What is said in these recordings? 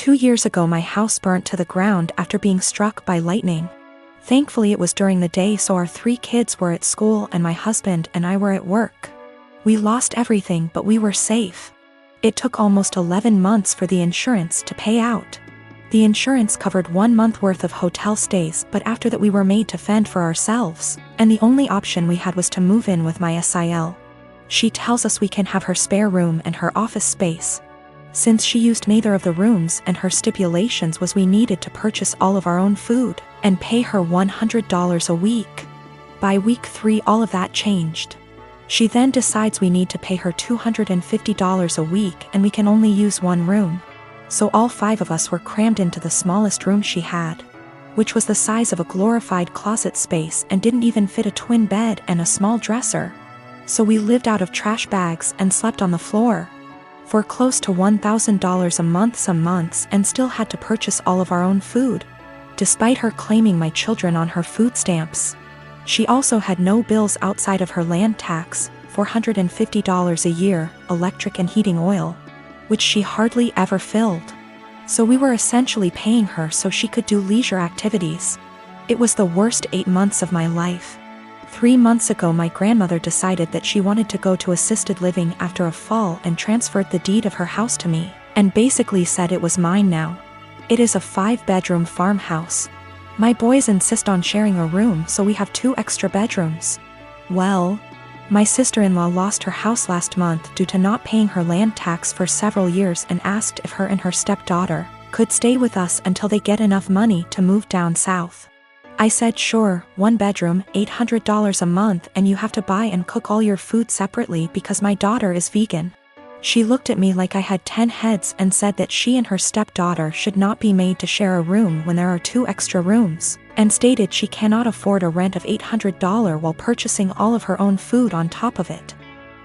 2 years ago my house burnt to the ground after being struck by lightning. Thankfully it was during the day, so our 3 kids were at school and my husband and I were at work. We lost everything, but we were safe. It took almost 11 months for the insurance to pay out. The insurance covered 1 month worth of hotel stays, but after that we were made to fend for ourselves, and the only option we had was to move in with my SIL. She tells us we can have her spare room and her office space. Since she used neither of the rooms, and her stipulations was we needed to purchase all of our own food and pay her $100 a week. By week 3 all of that changed. She then decides we need to pay her $250 a week and we can only use 1 room. So all 5 of us were crammed into the smallest room she had, which was the size of a glorified closet space and didn't even fit a twin bed and a small dresser. So we lived out of trash bags and slept on the floor for close to $1,000 a month some months, and still had to purchase all of our own food, despite her claiming my children on her food stamps. She also had no bills outside of her land tax, $450 a year, electric and heating oil, which she hardly ever filled. So we were essentially paying her so she could do leisure activities. It was the worst 8 months of my life. 3 months ago my grandmother decided that she wanted to go to assisted living after a fall and transferred the deed of her house to me, and basically said it was mine now. It is a 5-bedroom farmhouse. My boys insist on sharing a room, so we have 2 extra bedrooms. Well, my sister-in-law lost her house last month due to not paying her land tax for several years and asked if her and her stepdaughter could stay with us until they get enough money to move down south. I said sure, 1 bedroom, $800 a month, and you have to buy and cook all your food separately because my daughter is vegan. She looked at me like I had 10 heads and said that she and her stepdaughter should not be made to share a room when there are 2 extra rooms, and stated she cannot afford a rent of $800 while purchasing all of her own food on top of it.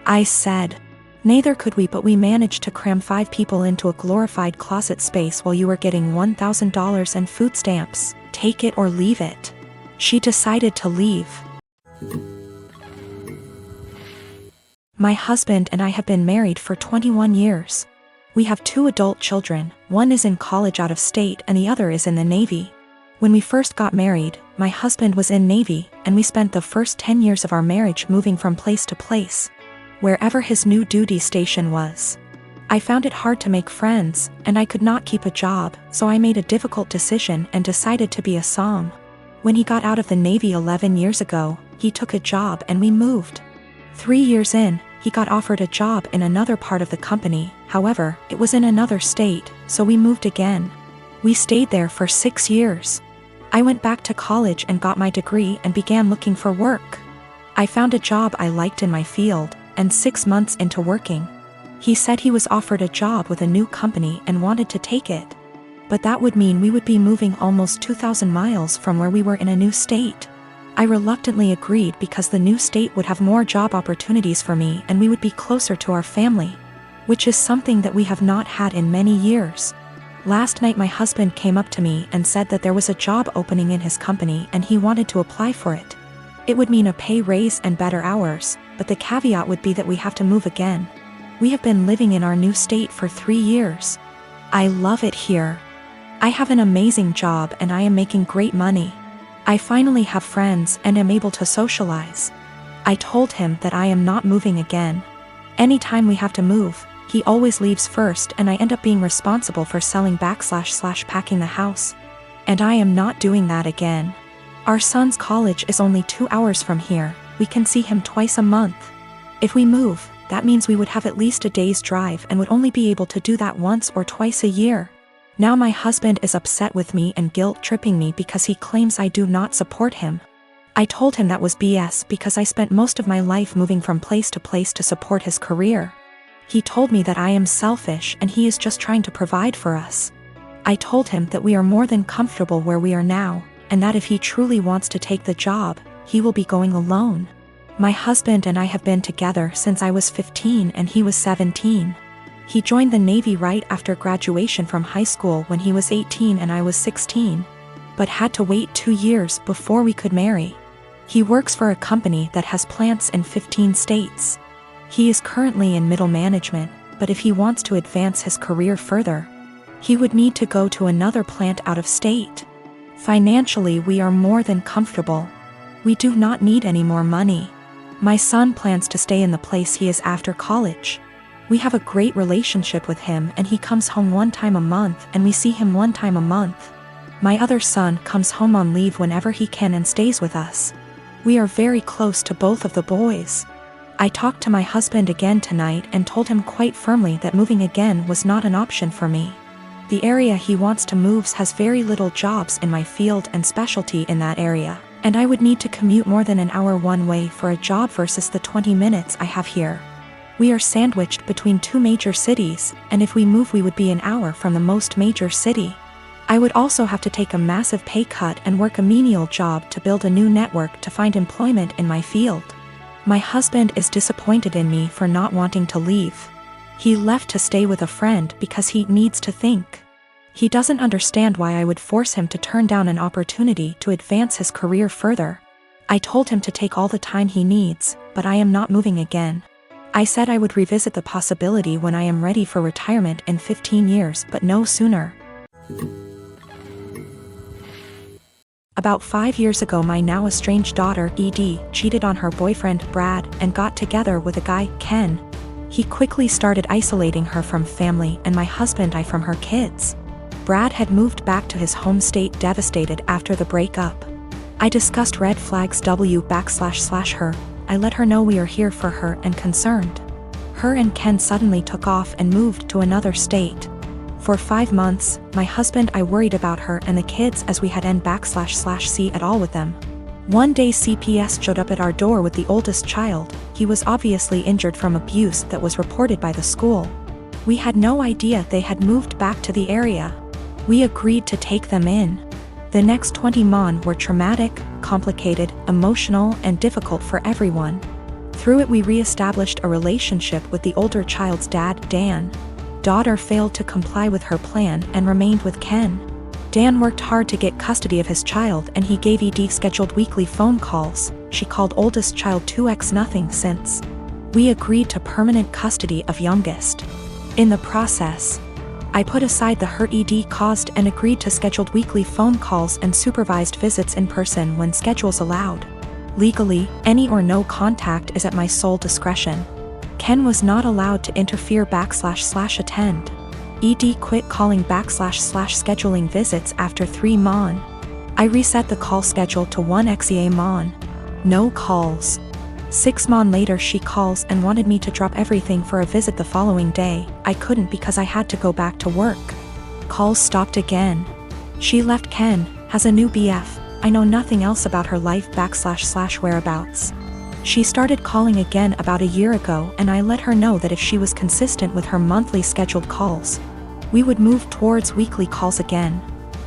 I said, neither could we, but we managed to cram 5 people into a glorified closet space while you were getting $1,000 and food stamps. Take it or leave it. She decided to leave. My husband and I have been married for 21 years. We have 2 adult children, one is in college out of state and the other is in the Navy. When we first got married, my husband was in Navy, and we spent the first 10 years of our marriage moving from place to place, wherever his new duty station was. I found it hard to make friends, and I could not keep a job, so I made a difficult decision and decided to be a som. When he got out of the Navy 11 years ago, he took a job and we moved. 3 years in, he got offered a job in another part of the company, however, it was in another state, so we moved again. We stayed there for 6 years. I went back to college and got my degree and began looking for work. I found a job I liked in my field, and 6 months into working, he said he was offered a job with a new company and wanted to take it. But that would mean we would be moving almost 2,000 miles from where we were in a new state. I reluctantly agreed because the new state would have more job opportunities for me and we would be closer to our family, which is something that we have not had in many years. Last night my husband came up to me and said that there was a job opening in his company and he wanted to apply for it. It would mean a pay raise and better hours, but the caveat would be that we have to move again. We have been living in our new state for 3 years. I love it here. I have an amazing job and I am making great money. I finally have friends and am able to socialize. I told him that I am not moving again. Anytime we have to move, he always leaves first and I end up being responsible for selling / packing the house. And I am not doing that again. Our son's college is only 2 hours from here. We can see him twice a month. If we move, that means we would have at least a day's drive and would only be able to do that once or twice a year. Now my husband is upset with me and guilt-tripping me because he claims I do not support him. I told him that was BS because I spent most of my life moving from place to support his career. He told me that I am selfish and he is just trying to provide for us. I told him that we are more than comfortable where we are now, and that if he truly wants to take the job, he will be going alone. My husband and I have been together since I was 15 and he was 17. He joined the Navy right after graduation from high school when he was 18 and I was 16, but had to wait 2 years before we could marry. He works for a company that has plants in 15 states. He is currently in middle management, but if he wants to advance his career further, He would need to go to another plant out of state. Financially, we are more than comfortable. We do not need any more money. My son plans to stay in the place he is after college. We have a great relationship with him, and he comes home 1 time a month and we see him 1 time a month. My other son comes home on leave whenever he can and stays with us. We are very close to both of the boys. I talked to my husband again tonight and told him quite firmly that moving again was not an option for me. The area he wants to move has very little jobs in my field and specialty in that area, and I would need to commute more than an hour one way for a job versus the 20 minutes I have here. We are sandwiched between 2 major cities, and if we move we would be an hour from the most major city. I would also have to take a massive pay cut and work a menial job to build a new network to find employment in my field. My husband is disappointed in me for not wanting to leave. He left to stay with a friend because he needs to think. He doesn't understand why I would force him to turn down an opportunity to advance his career further. I told him to take all the time he needs, but I am not moving again. I said I would revisit the possibility when I am ready for retirement in 15 years, but no sooner. About 5 years ago, my now estranged daughter, Edie, cheated on her boyfriend, Brad, and got together with a guy, Ken. He quickly started isolating her from family and my husband and I from her kids. Brad had moved back to his home state devastated after the breakup. I discussed red flags her. I let her know we are here for her and concerned. Her and Ken suddenly took off and moved to another state. For 5 months, my husband and I worried about her and the kids as we had n//c at all with them. One day CPS showed up at our door with the oldest child. He was obviously injured from abuse that was reported by the school. We had no idea they had moved back to the area. We agreed to take them in. The next 20 months were traumatic, complicated, emotional, and difficult for everyone. Through it we re-established a relationship with the older child's dad, Dan. Daughter failed to comply with her plan and remained with Ken. Dan worked hard to get custody of his child and he gave Edie scheduled weekly phone calls. She called oldest child 2x nothing since. We agreed to permanent custody of youngest. In the process, I put aside the hurt Edie caused and agreed to scheduled weekly phone calls and supervised visits in person when schedules allowed. Legally, any or no contact is at my sole discretion. Ken was not allowed to interfere / attend. Edie quit calling / scheduling visits after 3 months. I reset the call schedule to 1 XEA mon. No calls. 6 months later she calls and wanted me to drop everything for a visit the following day. I couldn't because I had to go back to work. Calls stopped again. She left Ken, has a new BF. I know nothing else about her life / whereabouts. She started calling again about a year ago and I let her know that if she was consistent with her monthly scheduled calls, we would move towards weekly calls again.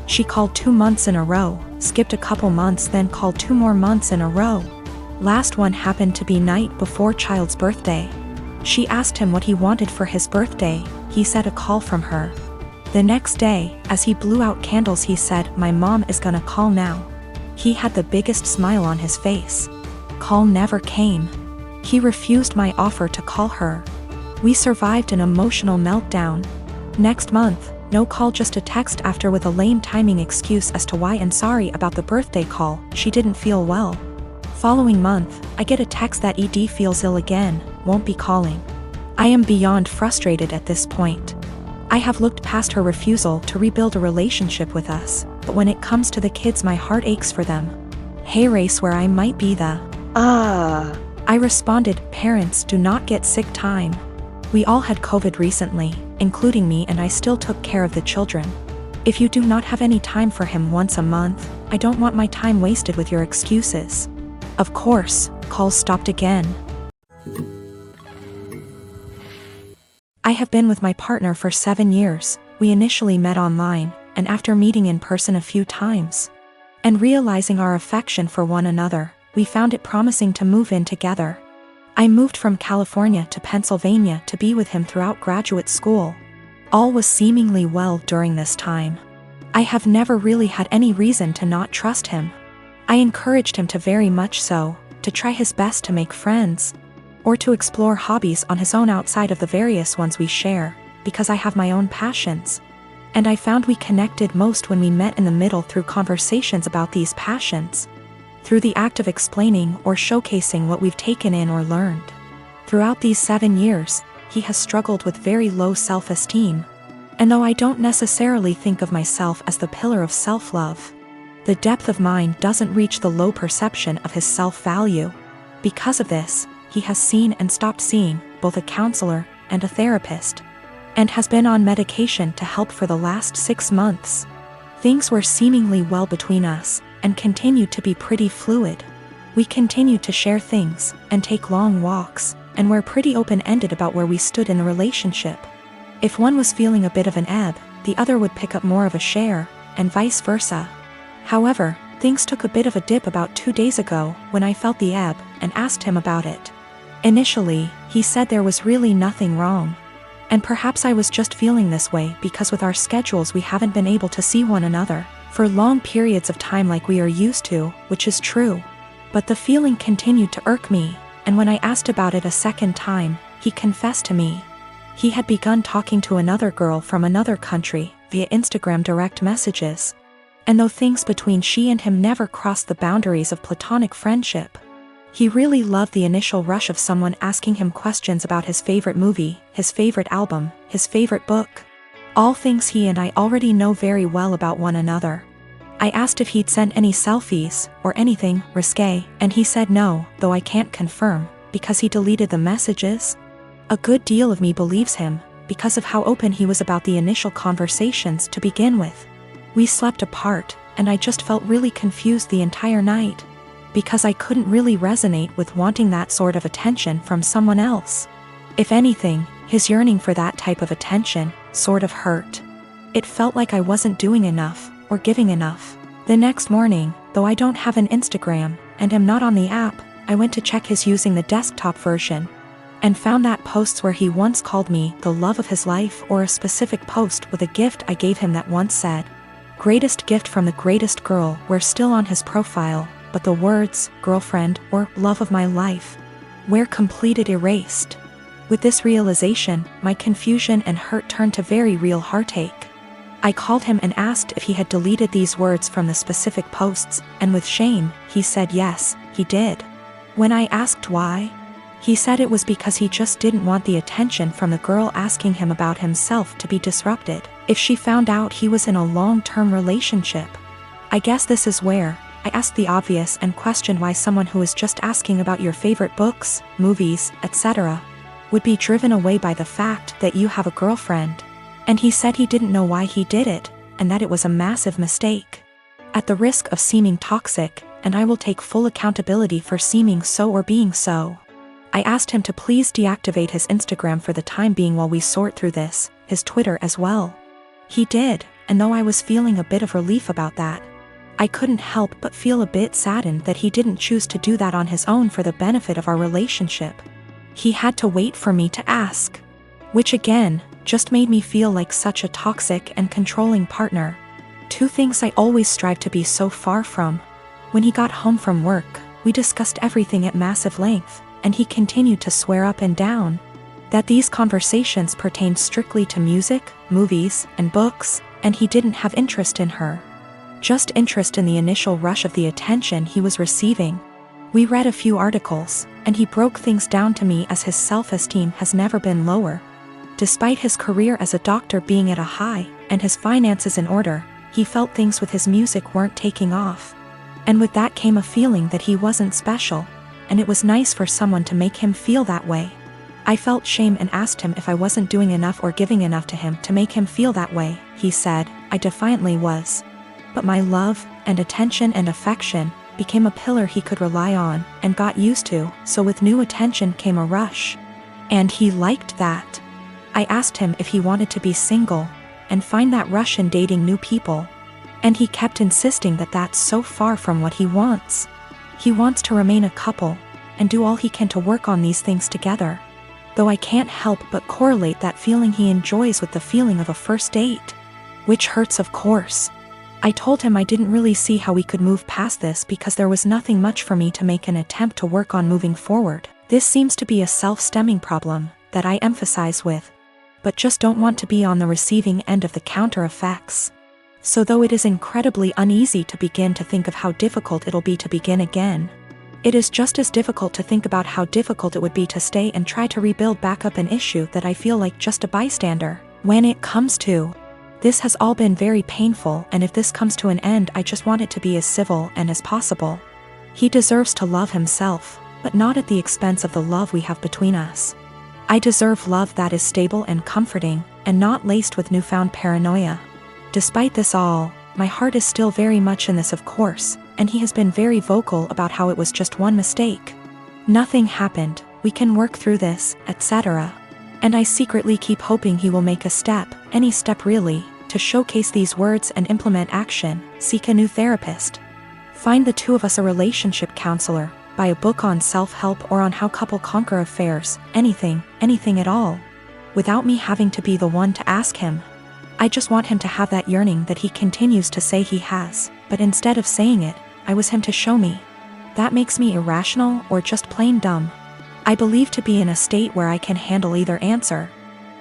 She called 2 months in a row, skipped a couple months, then called 2 more months in a row. Last one happened to be night before child's birthday. She asked him what he wanted for his birthday. He said a call from her. The next day, as he blew out candles, he said, "My mom is gonna call now." He had the biggest smile on his face. Call never came. He refused my offer to call her. We survived an emotional meltdown. Next month, no call, just a text after with a lame timing excuse as to why and sorry about the birthday call, she didn't feel well. Following month, I get a text that Edie feels ill again, won't be calling. I am beyond frustrated at this point. I have looked past her refusal to rebuild a relationship with us, but when it comes to the kids my heart aches for them. Hey race where I might be the I responded, parents do not get sick time. We all had COVID recently, including me, and I still took care of the children. If you do not have any time for him once a month, I don't want my time wasted with your excuses. Of course, calls stopped again. I have been with my partner for 7 years. We initially met online, and after meeting in person a few times, and realizing our affection for one another, we found it promising to move in together. I moved from California to Pennsylvania to be with him throughout graduate school. All was seemingly well during this time. I have never really had any reason to not trust him. I encouraged him to, very much so, to try his best to make friends, or to explore hobbies on his own outside of the various ones we share, because I have my own passions. And I found we connected most when we met in the middle through conversations about these passions. Through the act of explaining or showcasing what we've taken in or learned. Throughout these 7 years, he has struggled with very low self-esteem. And though I don't necessarily think of myself as the pillar of self-love, the depth of mine doesn't reach the low perception of his self-value. Because of this, he has seen and stopped seeing both a counselor and a therapist, and has been on medication to help for the last 6 months. Things were seemingly well between us, and continued to be pretty fluid. We continued to share things, and take long walks, and were pretty open-ended about where we stood in the relationship. If one was feeling a bit of an ebb, the other would pick up more of a share, and vice versa. However, things took a bit of a dip about 2 days ago when I felt the ebb and asked him about it. Initially, he said there was really nothing wrong. And perhaps I was just feeling this way because with our schedules we haven't been able to see one another for long periods of time like we are used to, which is true. But the feeling continued to irk me, and when I asked about it a second time, he confessed to me. He had begun talking to another girl from another country via Instagram direct messages. And though things between she and him never crossed the boundaries of platonic friendship, he really loved the initial rush of someone asking him questions about his favorite movie, his favorite album, his favorite book. All things he and I already know very well about one another. I asked if he'd sent any selfies, or anything risque, and he said no, though I can't confirm, because he deleted the messages. A good deal of me believes him, because of how open he was about the initial conversations to begin with. We slept apart, and I just felt really confused the entire night. Because I couldn't really resonate with wanting that sort of attention from someone else. If anything, his yearning for that type of attention sort of hurt. It felt like I wasn't doing enough, or giving enough. The next morning, though I don't have an Instagram, and am not on the app, I went to check his using the desktop version, and found that posts where he once called me the love of his life, or a specific post with a gift I gave him that once said, "Greatest gift from the greatest girl," were still on his profile, but the words, girlfriend, or love of my life, were completed erased. With this realization, my confusion and hurt turned to very real heartache. I called him and asked if he had deleted these words from the specific posts, and with shame, he said yes, he did. When I asked why, he said it was because he just didn't want the attention from the girl asking him about himself to be disrupted if she found out he was in a long-term relationship. I guess this is where I asked the obvious and questioned why someone who is just asking about your favorite books, movies, etc., would be driven away by the fact that you have a girlfriend. And he said he didn't know why he did it, and that it was a massive mistake. At the risk of seeming toxic, and I will take full accountability for seeming so or being so, I asked him to please deactivate his Instagram for the time being while we sort through this, his Twitter as well. He did, and though I was feeling a bit of relief about that, I couldn't help but feel a bit saddened that he didn't choose to do that on his own for the benefit of our relationship. He had to wait for me to ask. Which again, just made me feel like such a toxic and controlling partner. 2 things I always strive to be so far from. When he got home from work, we discussed everything at massive length, and he continued to swear up and down that these conversations pertained strictly to music, movies, and books, and he didn't have interest in her. Just interest in the initial rush of the attention he was receiving. We read a few articles, and he broke things down to me as his self-esteem has never been lower. Despite his career as a doctor being at a high, and his finances in order, he felt things with his music weren't taking off. And with that came a feeling that he wasn't special, and it was nice for someone to make him feel that way. I felt shame and asked him if I wasn't doing enough or giving enough to him to make him feel that way. He said, I defiantly was. But my love, and attention and affection, became a pillar he could rely on, and got used to, so with new attention came a rush. And he liked that. I asked him if he wanted to be single, and find that rush in dating new people. And he kept insisting that that's so far from what he wants. He wants to remain a couple, and do all he can to work on these things together. Though I can't help but correlate that feeling he enjoys with the feeling of a first date. Which hurts, of course. I told him I didn't really see how we could move past this because there was nothing much for me to make an attempt to work on moving forward. This seems to be a self-stemming problem that I emphasize with. but just don't want to be on the receiving end of the counter effects. So though it is incredibly uneasy to begin to think of how difficult it'll be to begin again, it is just as difficult to think about how difficult it would be to stay and try to rebuild back up an issue that I feel like just a bystander. When it comes to, this has all been very painful, and if this comes to an end, I just want it to be as civil and as possible. He deserves to love himself, but not at the expense of the love we have between us. I deserve love that is stable and comforting, and not laced with newfound paranoia. Despite this all, my heart is still very much in this, of course, and he has been very vocal about how it was just one mistake. Nothing happened, we can work through this, etc. And I secretly keep hoping he will make a step, any step really, to showcase these words and implement action, seek a new therapist. Find the two of us a relationship counselor, buy a book on self-help or on how couple conquer affairs, anything at all. Without me having to be the one to ask him. I just want him to have that yearning that he continues to say he has, but instead of saying it, I was him to show me. That makes me irrational or just plain dumb. I believe to be in a state where I can handle either answer.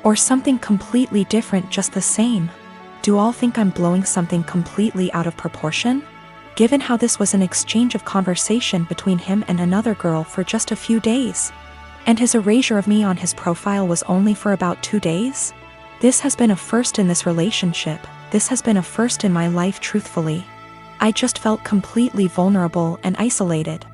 Or something completely different just the same. Do all think I'm blowing something completely out of proportion? Given how this was an exchange of conversation between him and another girl for just a few days. And his erasure of me on his profile was only for about 2 days? This has been a first in this relationship, this has been a first in my life truthfully. I just felt completely vulnerable and isolated.